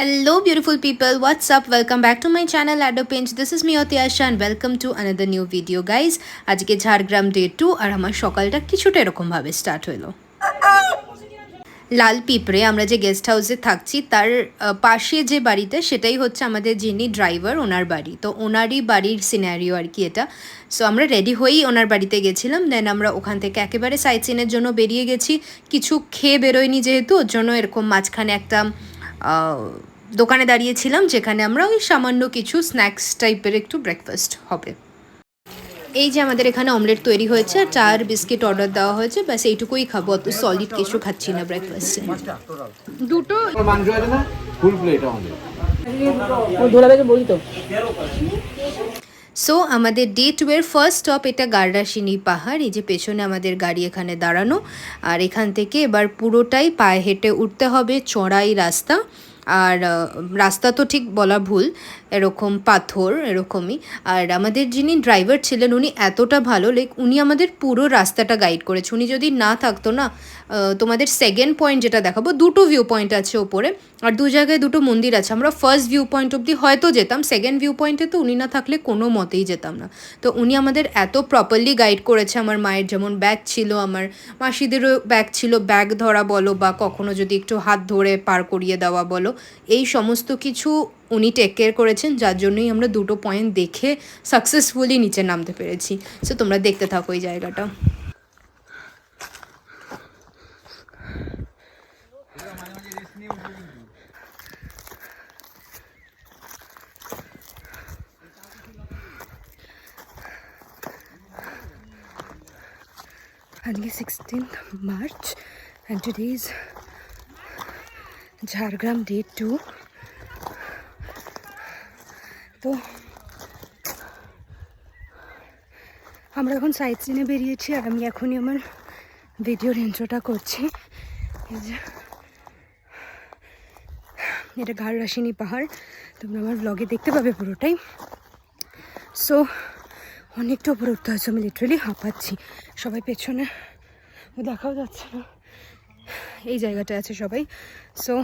Hello, beautiful people. What's up? Welcome back to my channel, Ado Pinch. This is me, Otyasha, and welcome to another new video, guys. আজকে Jhargram day 2 আর আমার সকালটা কিছুটা এরকম ভাবে start হলো। লাল পিঁপড়ে আমরা যে গেস্ট হাউসে থাকছি তার পাশে যে বাড়িতে সেটাই হচ্ছে আমাদের যিনি ড্রাইভার ওনার বাড়ি, তো ওনারই বাড়ির সিনারিও আর কি এটা। সো আমরা রেডি হয়েই ওনার বাড়িতে গেছিলাম, দেন আমরা ওখান থেকে একেবারে সাইট সিনের জন্য বেরিয়ে গেছি। কিছু খেয়ে বেরোয়নি যেহেতু, ওর জন্য এরকম মাঝখানে একটা দোকানে দাঁড়িয়েছিলাম যেখানে আমরা ওই সামান্য কিছু স্ন্যাক্স টাইপের একটু ব্রেকফাস্ট হবে। এই যে আমাদের এখানে অমলেট তৈরি হয়েছে আর চার বিস্কিট অর্ডার দেওয়া হয়েছে, ব্যাস এইটুকুই খাবো, অত সলিড কিছু খাচ্ছি না ব্রেকফাস্টে। দুটো ফুল প্লেট আমাদের সো আমাদের ডে 2 এর ফার্স্ট স্টপ এটা গার্ডাসিনী পাহাড়। এই যে পেছনে আমাদের গাড়ি এখানে দাঁড়ানো, আর এখান থেকে এবার পুরোটাই পায়ে হেঁটে উঠতে হবে, চড়াই রাস্তা। আর রাস্তা তো ঠিক বলা ভুল, এরকম পাথর এরকমই। আর আমাদের যিনি ড্রাইভার ছিলেন উনি এতটা ভালো, লাইক উনি আমাদের পুরো রাস্তাটা গাইড করেছে। উনি যদি না থাকতো না, তোমাদের সেকেন্ড পয়েন্ট যেটা দেখাবো, দুটো ভিউ পয়েন্ট আছে ওপরে আর দু জায়গায় দুটো মন্দির আছে। আমরা ফার্স্ট ভিউ পয়েন্ট অবধি হয়তো যেতাম, সেকেন্ড ভিউ পয়েন্টে তো উনি না থাকলে কোনো মতেই যেতাম না। তো উনি আমাদের এত প্রপারলি গাইড করেছে। আমার মায়ের যেমন ব্যাগ ছিল, আমার মাসিদেরও ব্যাগ ছিল, ব্যাগ ধরা বলো বা কখনো যদি একটু হাত ধরে পার করিয়ে দেওয়া বলো, এই সমস্ত কিছু উনি টেক কেয়ার করেছেন, যার জন্যই আমরা দুটো পয়েন্ট দেখে সাকসেসফুলি নিচে নামতে পেরেছি। সো তোমরা দেখতে থাকো এই জায়গাটা। Only 16th March and today is Jhargram day 2। তো আমরা এখন সাইট সিনে বেরিয়েছি আর আমি এখনই আমার ভিডিওর ইন্ট্রোটা করছি। এটা গার্ডাসিনী পাহাড়, তোমরা আমার ব্লগে দেখতে পাবে পুরোটাই। সো অনেকটা উপরে উঠতে হয়েছে, আমি লিটারেলি হাঁপাচ্ছি। সবাই পেছনে দেখাও যাচ্ছে না, এই জায়গাটায় আছে সবাই। সো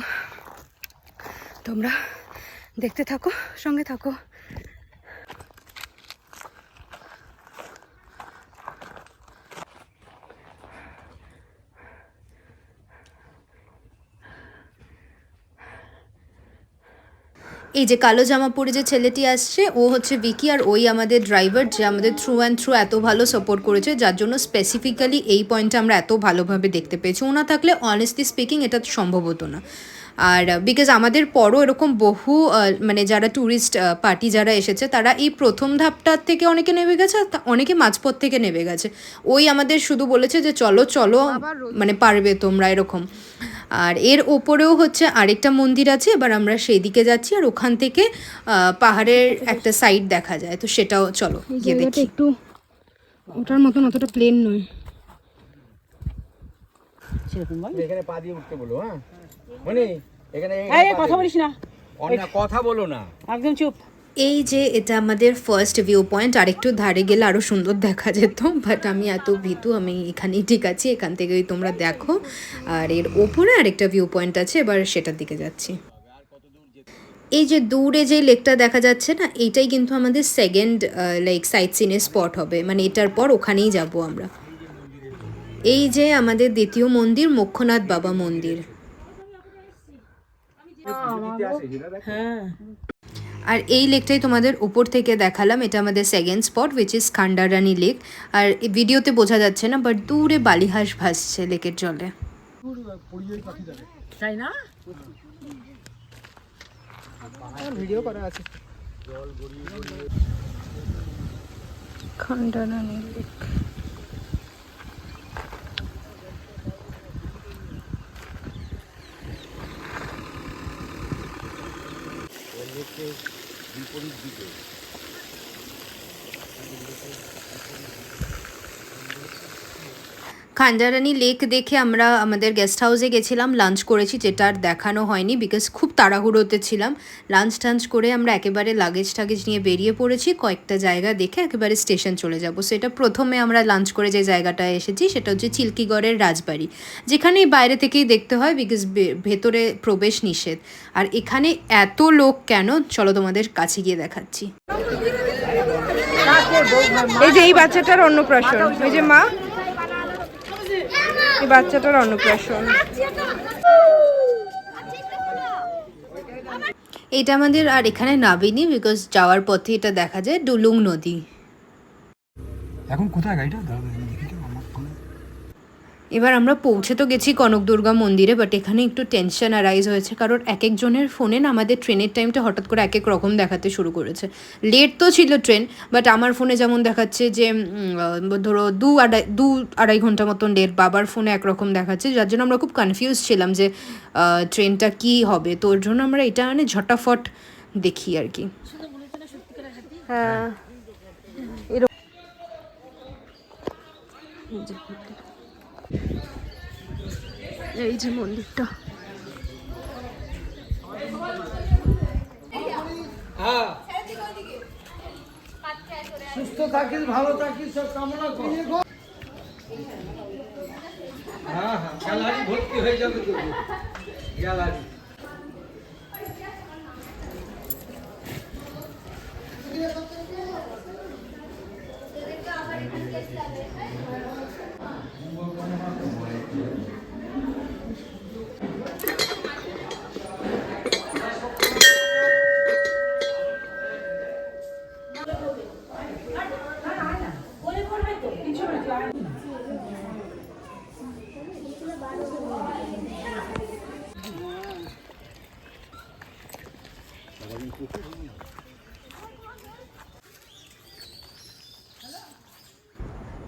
তোমরা দেখতে থাকো, সঙ্গে থাকো। এই যে কালো জামা পরে যে ছেলেটি আসছে ও হচ্ছে ভিকি, আর ওই আমাদের ড্রাইভার যে আমাদের থ্রু অ্যান্ড থ্রু এত ভালো সাপোর্ট করেছে, যার জন্য স্পেসিফিক্যালি এই পয়েন্টটা আমরা এত ভালোভাবে দেখতে পেয়েছি। ও না থাকলে অনেস্টলি স্পিকিং এটা সম্ভব হতো না। আর বিকজ আমাদের পরও এরকম বহু মানে যারা ট্যুরিস্ট পার্টি যারা এসেছে তারা এই প্রথম ধাপটার থেকে অনেকে নেমে গেছে, অনেকে মাঝপথ থেকে নেমে গেছে। ওই আমাদের শুধু বলেছে যে চলো চলো, মানে পারবে তোমরা এরকম। আর এর ওপরেও হচ্ছে আরেকটা মন্দির আছে, এবার আমরা সেই দিকে যাচ্ছি আর ওখান থেকে পাহাড়ের একটা সাইড দেখা যায়, তো সেটাও চলো গিয়ে দেখি। একটু ওটার মতন অতটা প্লেন নয়, এখানে পা দিয়ে উঠতে বলো। হ্যাঁ মানে এখানে কথা বলিস না, কথা বলো না, একদম চুপ। এই যে এটা আমাদের ফার্স্ট ভিউ পয়েন্ট, আর একটু ধারে গেলে আরও সুন্দর দেখা যেত, বাট আমি এত ভীতু, আমি এখানেই ঠিক আছি, এখান থেকেই তোমরা দেখো। আর এর ওপরে আরেকটা ভিউ পয়েন্ট আছে, এবার সেটার দিকে যাচ্ছি। এই যে দূরে যে লেকটা দেখা যাচ্ছে না, এইটাই কিন্তু আমাদের সেকেন্ড লাইক সাইট সিনের স্পট হবে, মানে এটার পর ওখানেই যাব আমরা। এই যে আমাদের দ্বিতীয় মন্দির মোক্ষনাথ বাবা মন্দির। আর এই লেকটাই তোমাদের উপর থেকে দেখালাম, এটা আমাদের second spot which is Khandarani lake. আর ভিডিওতে বোঝা যাচ্ছে না, বাট দূরে বালিহাঁস ভাসছে লেকের জলে। তাই না, ভিডিও করা আছে। খান্ডারানি লেক। বিপরীত দিকে খান্ডারানি লেক দেখে আমরা আমাদের গেস্ট হাউসে গেছিলাম, লাঞ্চ করেছি, যেটা আর দেখানো হয়নি বিকজ খুব তাড়াহুড়োতে ছিলাম। লাঞ্চ টাঞ্চ করে আমরা একেবারে লাগেজ টাগেজ নিয়ে বেরিয়ে পড়েছি, কয়েকটা জায়গা দেখে একেবারে স্টেশন চলে যাব। সেটা প্রথমে আমরা লাঞ্চ করে যে জায়গাটায় এসেছি সেটা হচ্ছে চিল্কিগড়ের রাজবাড়ি, যেখানে বাইরে থেকেই দেখতে হয় বিকজ ভেতরে প্রবেশ নিষেধ। আর এখানে এত লোক কেন, চলো তোমাদের কাছে গিয়ে দেখাচ্ছি। এই যে এই বাচ্চাটার অন্নপ্রাশন, ওই যে মা, এই বাচ্চাটার অন্নপ্রাশন। এটা আমাদের আর এখানে নাবিনি বিকজ যাওয়ার পথে এটা দেখা যায় ডুলুং নদী। এখন কোথায় গাড়িটা? এবার আমরা পৌঁছে তো গেছি কনক দুর্গা মন্দিরে, বাট এখানে একটু টেনশন অ্যারাইজ হয়েছে, কারণ এক একজনের ফোনে না আমাদের ট্রেনের টাইমটা হঠাৎ করে এক এক রকম দেখাতে শুরু করেছে। লেট তো ছিল ট্রেন, বাট আমার ফোনে যেমন দেখাচ্ছে যে ধরো দু আড়াই ঘন্টা মতন লেট, বাবার ফোনে একরকম দেখাচ্ছে, যার জন্য আমরা খুব কনফিউজ ছিলাম যে ট্রেনটা কী হবে। তো ওর জন্য আমরা এটা মানে ঝটাফট দেখি আর কি। হ্যাঁ, এই যে মন্দিরটা। হ্যাঁ, সুস্থ থাকিস, ভালো থাকিস, সব কামনা করি। হ্যাঁ হ্যাঁ, গ্যালারি ভর্তি হয়ে যাবে তো, গ্যালারি।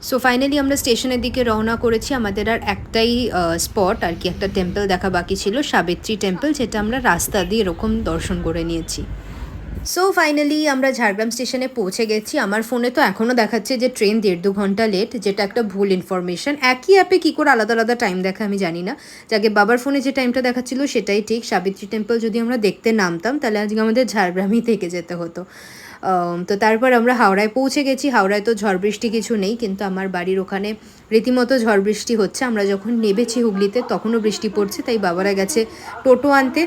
সো ফাইনালি আমরা স্টেশনের দিকে রওনা করেছি। আমাদের আর একটাই স্পট আর কি, একটা টেম্পল দেখা বাকি ছিল, সাবিত্রী টেম্পল, যেটা আমরা রাস্তা দিয়ে এরকম দর্শন করে নিয়েছি। সো ফাইনালি আমরা ঝাড়গ্রাম স্টেশনে পৌঁছে গেছি। আমার ফোনে তো এখনও দেখাচ্ছে যে ট্রেন 1.5-2 ঘন্টা লেট, যেটা একটা ভুল ইনফরমেশন। একই অ্যাপে কী করে আলাদা আলাদা টাইম দেখা আমি জানি না। যাকে বাবার ফোনে যে টাইমটা দেখাচ্ছিল সেটাই ঠিক। সাবিত্রী টেম্পল যদি আমরা দেখতে নামতাম তাহলে আজকে আমাদের ঝাড়গ্রামেই থেকে যেতে হতো। তো তারপর আমরা হাওড়ায় পৌঁছে গেছি। হাওড়ায় তো ঝড় বৃষ্টি কিছু নেই, কিন্তু আমার বাড়ির ওখানে রীতিমতো ঝড় বৃষ্টি হচ্ছে। আমরা যখন নেমেছি হুগলিতে তখনও বৃষ্টি পড়ছে, তাই বাবারা গেছে টোটো আনতে,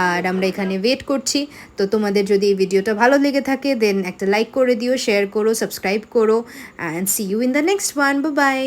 আর আমরা এখানে ওয়েট করছি। তো তোমাদের যদি এই ভিডিওটা ভালো লেগে থাকে দেন একটা লাইক করে দিও, শেয়ার করো, সাবস্ক্রাইব করো, and see you in the next one. Bye by.